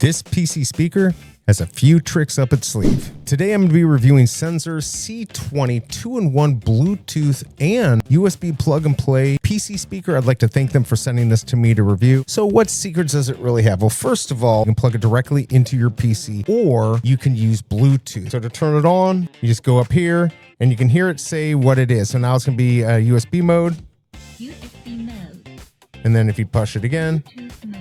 This PC speaker has a few tricks up its sleeve. Today I'm going to be reviewing Senzer CS20 2-in-1 Bluetooth and USB plug-and-play PC speaker. I'd like to thank them for sending this to me to review. So what secrets does it really have? Well, first of all, you can plug it directly into your PC or you can use Bluetooth. So to turn it on, you just go up here and you can hear it say what it is. So now it's going to be USB mode. USB mode. And then if you push it again,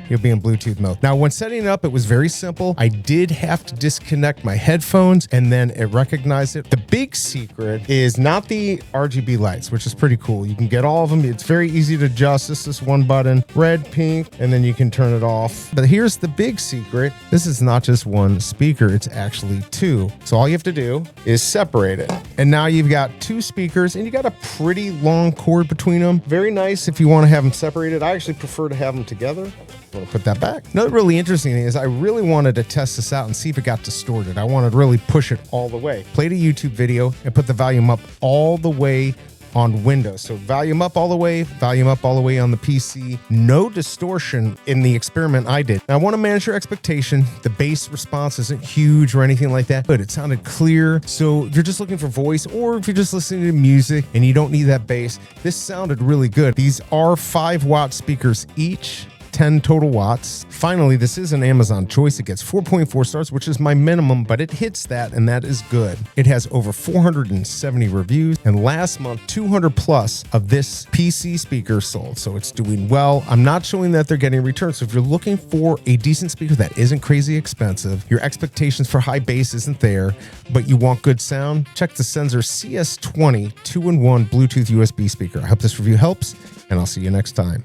you'll be in Bluetooth mode. Now, when setting it up, it was very simple. I did have to disconnect my headphones and then it recognized it. The big secret is not the RGB lights, which is pretty cool. You can get all of them. It's very easy to adjust. This is one button, red, pink, and then you can turn it off. But here's the big secret. This is not just one speaker. It's actually two. So all you have to do is separate it. And now you've got two speakers and you got a pretty long cord between them. Very nice if you want to have them separated. I actually prefer to have them together. I'm gonna put that back. Another really interesting thing is I really wanted to test this out and see if it got distorted. I wanted to really push it all the way. Played a YouTube video and put the volume up all the way on Windows. So volume up all the way on the PC. No distortion in the experiment I did. Now, I want to manage your expectation. The bass response isn't huge or anything like that, but it sounded clear. So if you're just looking for voice or if you're just listening to music and you don't need that bass, this sounded really good. These are 5-watt speakers each. 10 total watts. Finally, this is an Amazon choice. It gets 4.4 stars, which is my minimum, but it hits that, and that is good. It has over 470 reviews, and last month, 200 plus of this PC speaker sold, so it's doing well. I'm not showing that they're getting returns, so if you're looking for a decent speaker that isn't crazy expensive, your expectations for high bass isn't there, but you want good sound, check the Senzer CS20 2-in-1 Bluetooth USB speaker. I hope this review helps, and I'll see you next time.